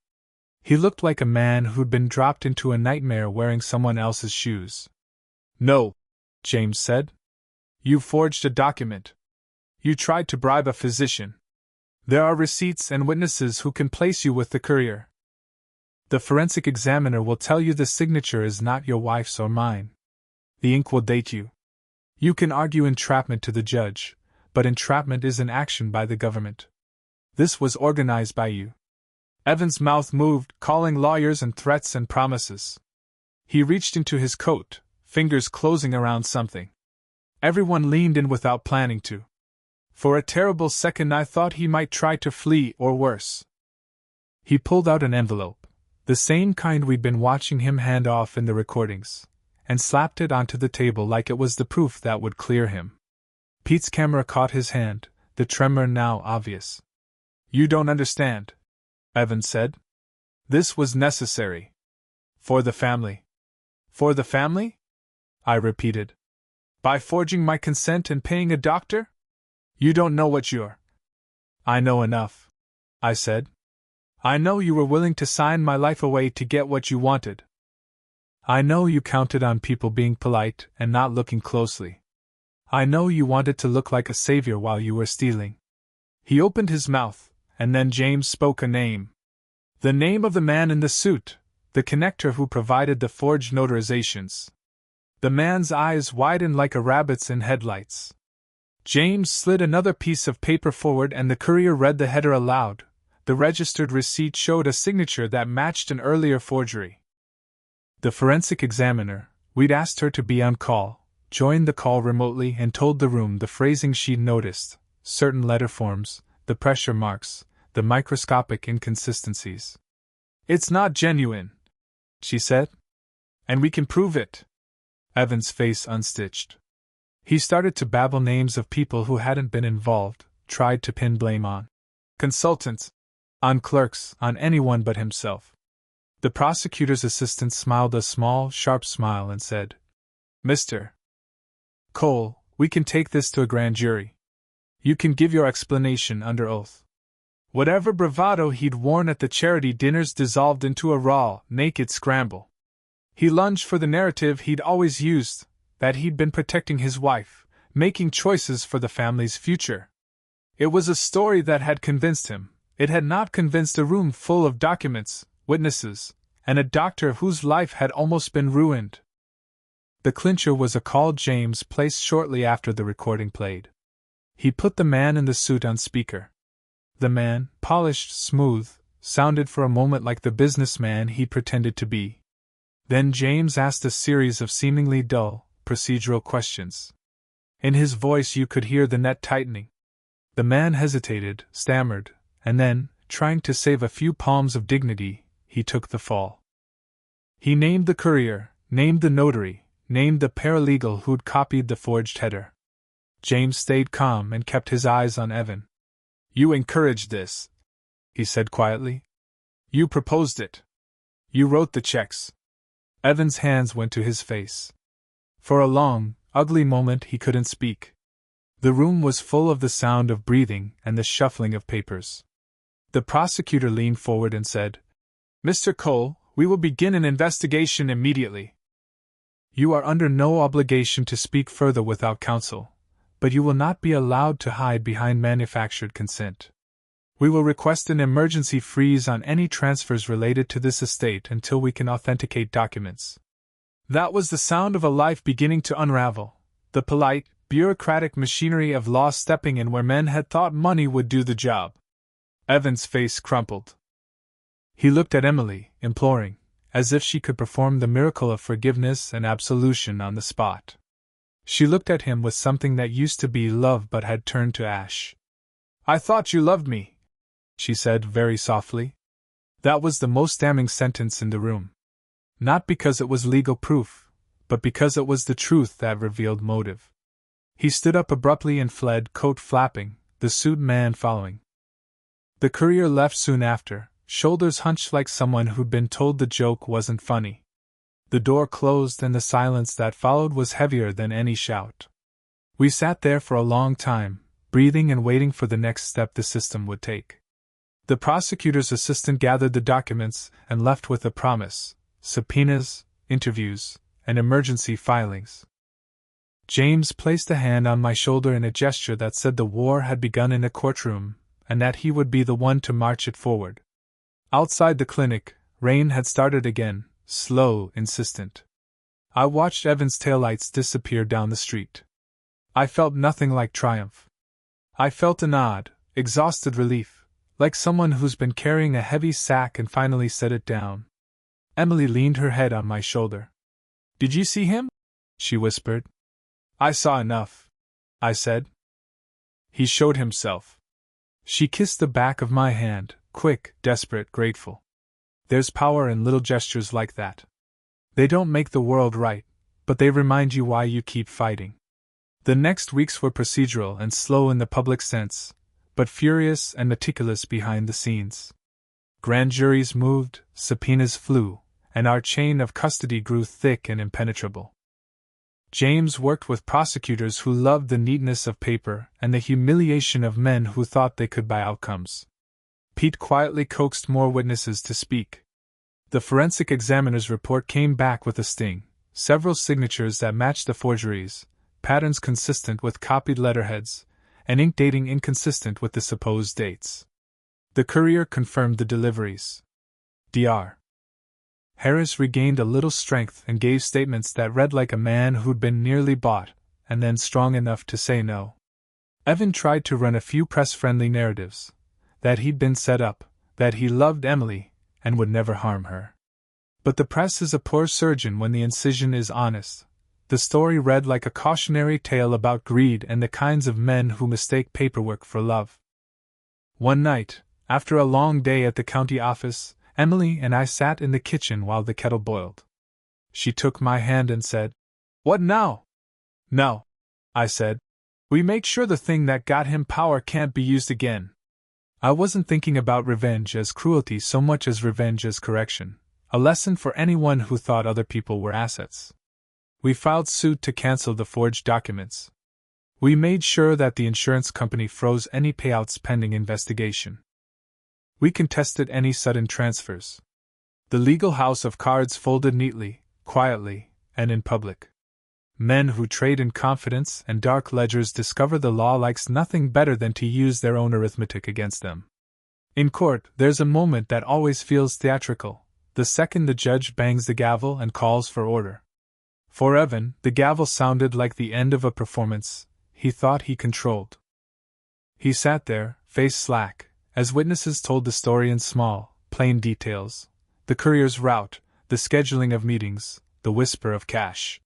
He looked like a man who'd been dropped into a nightmare wearing someone else's shoes. "No," James said. "You forged a document. You tried to bribe a physician. There are receipts and witnesses who can place you with the courier. The forensic examiner will tell you the signature is not your wife's or mine. The ink will date you. You can argue entrapment to the judge, but entrapment is an action by the government. This was organized by you." Evan's mouth moved, calling lawyers and threats and promises. He reached into his coat, fingers closing around something. Everyone leaned in without planning to. For a terrible second I thought he might try to flee or worse. He pulled out an envelope, the same kind we'd been watching him hand off in the recordings, and slapped it onto the table like it was the proof that would clear him. Pete's camera caught his hand, the tremor now obvious. "You don't understand," Evan said. "This was necessary. For the family." "For the family?" I repeated. "By forging my consent and paying a doctor? You don't know what you're—" "I know enough," I said. "I know you were willing to sign my life away to get what you wanted. I know you counted on people being polite and not looking closely. I know you wanted to look like a savior while you were stealing." He opened his mouth, and then James spoke a name. The name of the man in the suit, the connector who provided the forged notarizations. The man's eyes widened like a rabbit's in headlights. James slid another piece of paper forward and the courier read the header aloud. The registered receipt showed a signature that matched an earlier forgery. The forensic examiner, we'd asked her to be on call, joined the call remotely and told the room the phrasing she'd noticed, certain letter forms, the pressure marks, the microscopic inconsistencies. "It's not genuine," she said. "And we can prove it." Evan's face unstitched. He started to babble names of people who hadn't been involved, tried to pin blame on consultants, on clerks, on anyone but himself. The prosecutor's assistant smiled a small, sharp smile and said, "Mr. Cole, we can take this to a grand jury. You can give your explanation under oath." Whatever bravado he'd worn at the charity dinners dissolved into a raw, naked scramble. He lunged for the narrative he'd always used, that he'd been protecting his wife, making choices for the family's future. It was a story that had convinced him. It had not convinced a room full of documents, witnesses, and a doctor whose life had almost been ruined. The clincher was a call James placed shortly after the recording played. He put the man in the suit on speaker. The man, polished, smooth, sounded for a moment like the businessman he pretended to be. Then James asked a series of seemingly dull, procedural questions. In his voice you could hear the net tightening. The man hesitated, stammered, and then, trying to save a few palms of dignity, he took the fall. He named the courier, named the notary, named the paralegal who'd copied the forged header. James stayed calm and kept his eyes on Evan. "You encouraged this," he said quietly. "You proposed it. You wrote the checks." Evan's hands went to his face. For a long, ugly moment he couldn't speak. The room was full of the sound of breathing and the shuffling of papers. The prosecutor leaned forward and said, "Mr. Cole, we will begin an investigation immediately. You are under no obligation to speak further without counsel, but you will not be allowed to hide behind manufactured consent. We will request an emergency freeze on any transfers related to this estate until we can authenticate documents." That was the sound of a life beginning to unravel, the polite, bureaucratic machinery of law stepping in where men had thought money would do the job. Evan's face crumpled. He looked at Emily, imploring, as if she could perform the miracle of forgiveness and absolution on the spot. She looked at him with something that used to be love but had turned to ash. "I thought you loved me," she said very softly. That was the most damning sentence in the room. Not because it was legal proof, but because it was the truth that revealed motive. He stood up abruptly and fled, coat flapping, the suit man following. The courier left soon after, shoulders hunched like someone who'd been told the joke wasn't funny. The door closed and the silence that followed was heavier than any shout. We sat there for a long time, breathing and waiting for the next step the system would take. The prosecutor's assistant gathered the documents and left with a promise: subpoenas, interviews, and emergency filings. James placed a hand on my shoulder in a gesture that said the war had begun in a courtroom, and that he would be the one to march it forward. Outside the clinic, rain had started again, slow, insistent. I watched Evan's taillights disappear down the street. I felt nothing like triumph. I felt an odd, exhausted relief, like someone who's been carrying a heavy sack and finally set it down. Emily leaned her head on my shoulder. "Did you see him?" she whispered. "I saw enough," I said. "He showed himself." She kissed the back of my hand, quick, desperate, grateful. There's power in little gestures like that. They don't make the world right, but they remind you why you keep fighting. The next weeks were procedural and slow in the public sense, but furious and meticulous behind the scenes. Grand juries moved, subpoenas flew, and our chain of custody grew thick and impenetrable. James worked with prosecutors who loved the neatness of paper and the humiliation of men who thought they could buy outcomes. Pete quietly coaxed more witnesses to speak. The forensic examiner's report came back with a sting, several signatures that matched the forgeries, patterns consistent with copied letterheads, and ink dating inconsistent with the supposed dates. The courier confirmed the deliveries. Dr. Harris regained a little strength and gave statements that read like a man who'd been nearly bought, and then strong enough to say no. Evan tried to run a few press-friendly narratives. That he'd been set up, that he loved Emily, and would never harm her. But the press is a poor surgeon when the incision is honest. The story read like a cautionary tale about greed and the kinds of men who mistake paperwork for love. One night, after a long day at the county office, Emily and I sat in the kitchen while the kettle boiled. She took my hand and said, "What now?" "No," I said. "We make sure the thing that got him power can't be used again." I wasn't thinking about revenge as cruelty so much as revenge as correction, a lesson for anyone who thought other people were assets. We filed suit to cancel the forged documents. We made sure that the insurance company froze any payouts pending investigation. We contested any sudden transfers. The legal house of cards folded neatly, quietly, and in public. Men who trade in confidence and dark ledgers discover the law likes nothing better than to use their own arithmetic against them. In court, there's a moment that always feels theatrical, the second the judge bangs the gavel and calls for order. For Evan, the gavel sounded like the end of a performance he thought he controlled. He sat there, face slack, as witnesses told the story in small, plain details: the courier's route, the scheduling of meetings, the whisper of cash.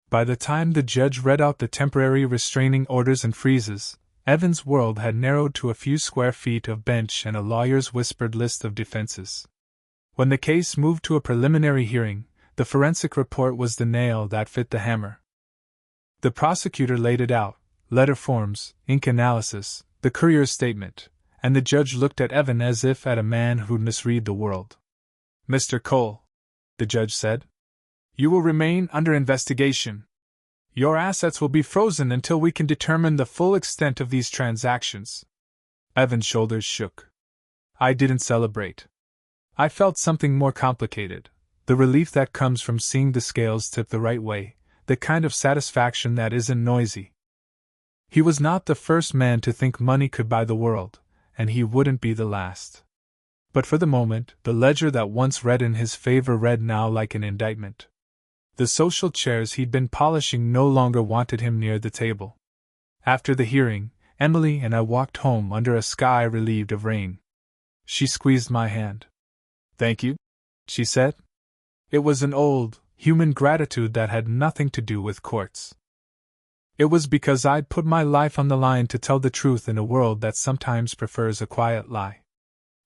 By the time the judge read out the temporary restraining orders and freezes, Evan's world had narrowed to a few square feet of bench and a lawyer's whispered list of defenses. When the case moved to a preliminary hearing, the forensic report was the nail that fit the hammer. The prosecutor laid it out: letter forms, ink analysis, the courier's statement, and the judge looked at Evan as if at a man who'd misread the world. "Mr. Cole," the judge said, "you will remain under investigation. Your assets will be frozen until we can determine the full extent of these transactions." Evan's shoulders shook. I didn't celebrate. I felt something more complicated, the relief that comes from seeing the scales tip the right way, the kind of satisfaction that isn't noisy. He was not the first man to think money could buy the world, and he wouldn't be the last. But for the moment, the ledger that once read in his favor read now like an indictment. The social chairs he'd been polishing no longer wanted him near the table. After the hearing, Emily and I walked home under a sky relieved of rain. She squeezed my hand. "Thank you," she said. It was an old, human gratitude that had nothing to do with courts. It was because I'd put my life on the line to tell the truth in a world that sometimes prefers a quiet lie.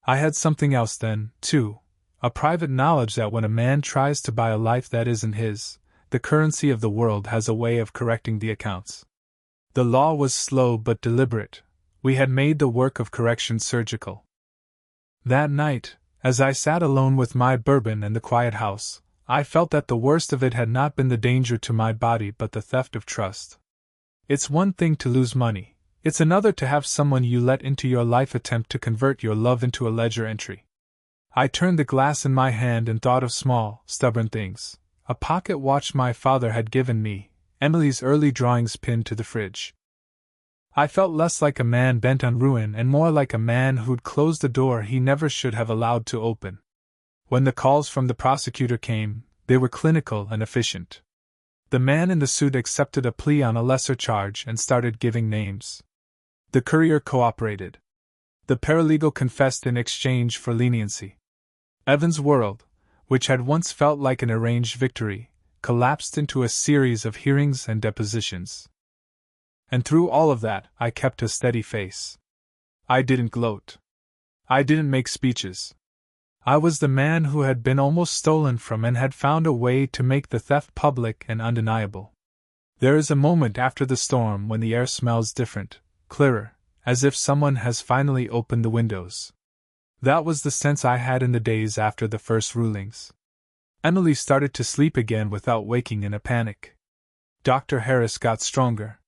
I had something else then, too, a private knowledge that when a man tries to buy a life that isn't his, the currency of the world has a way of correcting the accounts. The law was slow but deliberate. We had made the work of correction surgical. That night, as I sat alone with my bourbon and the quiet house, I felt that the worst of it had not been the danger to my body but the theft of trust. It's one thing to lose money, it's another to have someone you let into your life attempt to convert your love into a ledger entry. I turned the glass in my hand and thought of small, stubborn things: a pocket watch my father had given me, Emily's early drawings pinned to the fridge. I felt less like a man bent on ruin and more like a man who'd closed a door he never should have allowed to open. When the calls from the prosecutor came, they were clinical and efficient. The man in the suit accepted a plea on a lesser charge and started giving names. The courier cooperated. The paralegal confessed in exchange for leniency. Evan's world, which had once felt like an arranged victory, collapsed into a series of hearings and depositions. And through all of that, I kept a steady face. I didn't gloat. I didn't make speeches. I was the man who had been almost stolen from and had found a way to make the theft public and undeniable. There is a moment after the storm when the air smells different, clearer, as if someone has finally opened the windows. That was the sense I had in the days after the first rulings. Emily started to sleep again without waking in a panic. Dr. Harris got stronger.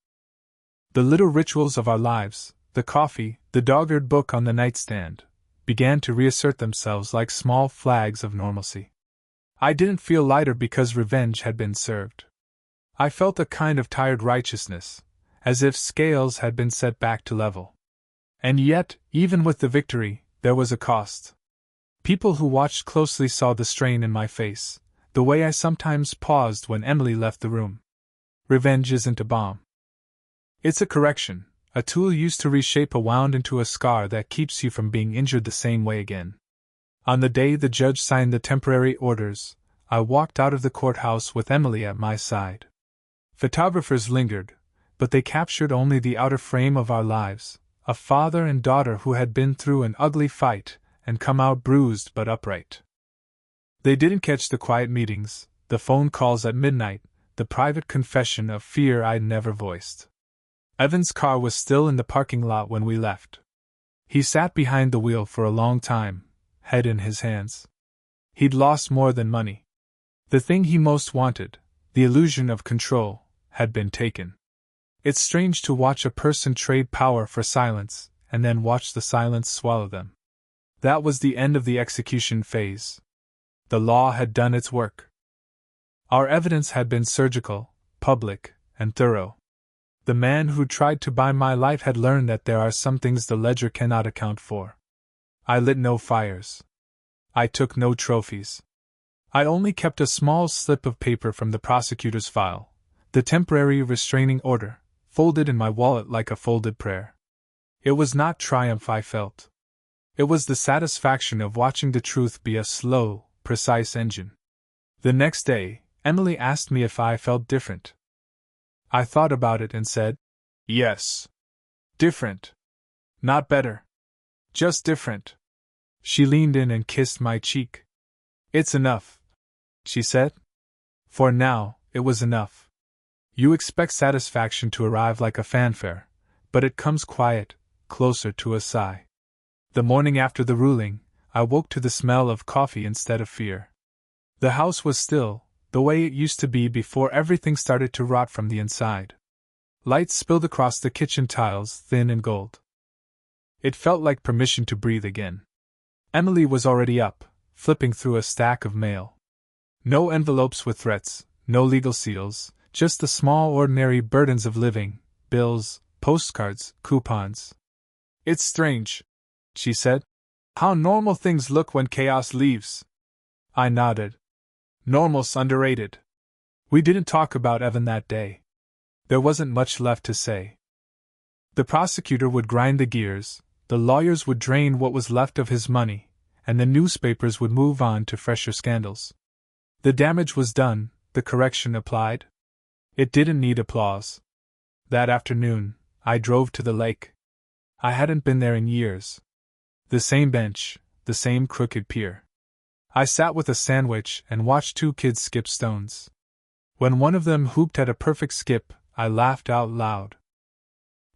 The little rituals of our lives, the coffee, the dog-eared book on the nightstand, began to reassert themselves like small flags of normalcy. I didn't feel lighter because revenge had been served. I felt a kind of tired righteousness, as if scales had been set back to level. And yet, even with the victory, there was a cost. People who watched closely saw the strain in my face, the way I sometimes paused when Emily left the room. Revenge isn't a bomb. It's a correction, a tool used to reshape a wound into a scar that keeps you from being injured the same way again. On the day the judge signed the temporary orders, I walked out of the courthouse with Emily at my side. Photographers lingered, but they captured only the outer frame of our lives, a father and daughter who had been through an ugly fight and come out bruised but upright. They didn't catch the quiet meetings, the phone calls at midnight, the private confession of fear I'd never voiced. Evan's car was still in the parking lot when we left. He sat behind the wheel for a long time, head in his hands. He'd lost more than money. The thing he most wanted, the illusion of control, had been taken. It's strange to watch a person trade power for silence, and then watch the silence swallow them. That was the end of the execution phase. The law had done its work. Our evidence had been surgical, public, and thorough. The man who tried to buy my life had learned that there are some things the ledger cannot account for. I lit no fires. I took no trophies. I only kept a small slip of paper from the prosecutor's file, the temporary restraining order, folded in my wallet like a folded prayer. It was not triumph I felt. It was the satisfaction of watching the truth be a slow, precise engine. The next day, Emily asked me if I felt different. I thought about it and said, yes. Different. Not better. Just different. She leaned in and kissed my cheek. It's enough, she said. For now, it was enough. You expect satisfaction to arrive like a fanfare, but it comes quiet, closer to a sigh. The morning after the ruling, I woke to the smell of coffee instead of fear. The house was still, the way it used to be before everything started to rot from the inside. Lights spilled across the kitchen tiles, thin and gold. It felt like permission to breathe again. Emily was already up, flipping through a stack of mail. No envelopes with threats, no legal seals, just the small ordinary burdens of living, bills, postcards, coupons. It's strange, she said. How normal things look when chaos leaves. I nodded. Normal's underrated. We didn't talk about Evan that day. There wasn't much left to say. The prosecutor would grind the gears, the lawyers would drain what was left of his money, and the newspapers would move on to fresher scandals. The damage was done, the correction applied. It didn't need applause. That afternoon, I drove to the lake. I hadn't been there in years. The same bench, the same crooked pier. I sat with a sandwich and watched two kids skip stones. When one of them hooped at a perfect skip, I laughed out loud.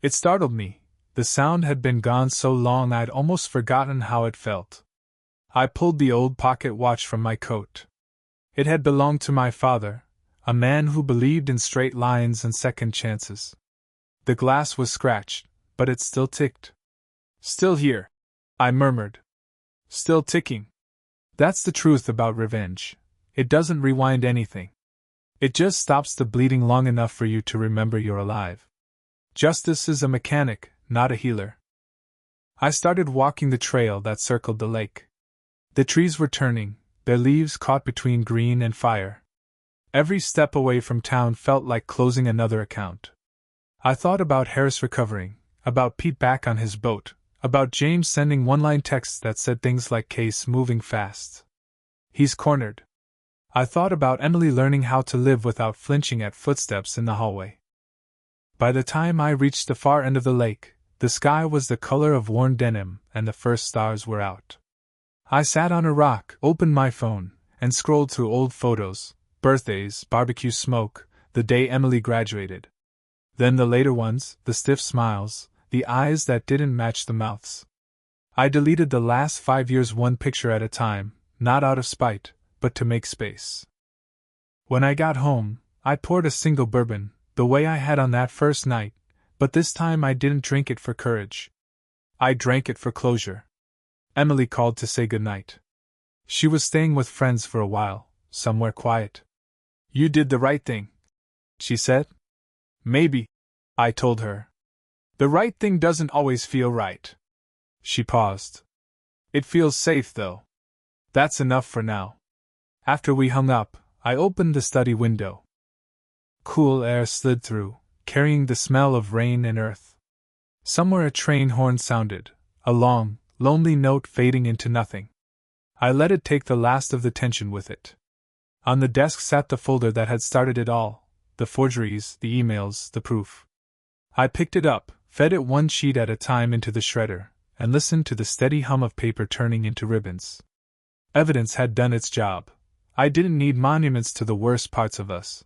It startled me. The sound had been gone so long I'd almost forgotten how it felt. I pulled the old pocket watch from my coat. It had belonged to my father, a man who believed in straight lines and second chances. The glass was scratched, but it still ticked. Still here, I murmured. Still ticking. That's the truth about revenge. It doesn't rewind anything. It just stops the bleeding long enough for you to remember you're alive. Justice is a mechanic, not a healer. I started walking the trail that circled the lake. The trees were turning, their leaves caught between green and fire. Every step away from town felt like closing another account. I thought about Harris recovering, about Pete back on his boat, about James sending one-line texts that said things like "Case moving fast. He's cornered." I thought about Emily learning how to live without flinching at footsteps in the hallway. By the time I reached the far end of the lake, the sky was the color of worn denim and the first stars were out. I sat on a rock, opened my phone, and scrolled through old photos, birthdays, barbecue smoke, the day Emily graduated. Then the later ones, the stiff smiles, the eyes that didn't match the mouths. I deleted the last 5 years one picture at a time, not out of spite, but to make space. When I got home, I poured a single bourbon, the way I had on that first night, but this time I didn't drink it for courage. I drank it for closure. Emily called to say goodnight. She was staying with friends for a while, somewhere quiet. "You did the right thing," she said. "Maybe," I told her. "The right thing doesn't always feel right." She paused. "It feels safe, though." That's enough for now. After we hung up, I opened the study window. Cool air slid through, carrying the smell of rain and earth. Somewhere a train horn sounded, a long, lonely note fading into nothing. I let it take the last of the tension with it. On the desk sat the folder that had started it all, the forgeries, the emails, the proof. I picked it up, fed it one sheet at a time into the shredder, and listened to the steady hum of paper turning into ribbons. Evidence had done its job. I didn't need monuments to the worst parts of us.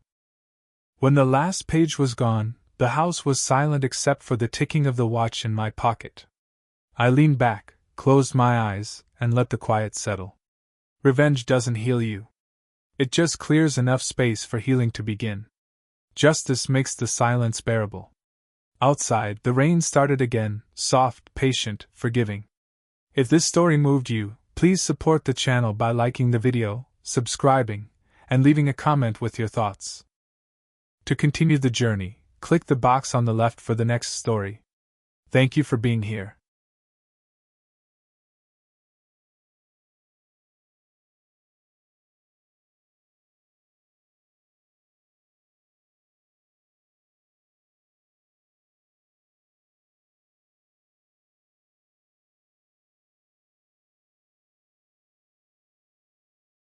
When the last page was gone, the house was silent except for the ticking of the watch in my pocket. I leaned back, closed my eyes, and let the quiet settle. Revenge doesn't heal you. It just clears enough space for healing to begin. Justice makes the silence bearable. Outside, the rain started again, soft, patient, forgiving. If this story moved you, please support the channel by liking the video, subscribing, and leaving a comment with your thoughts. To continue the journey, click the box on the left for the next story. Thank you for being here.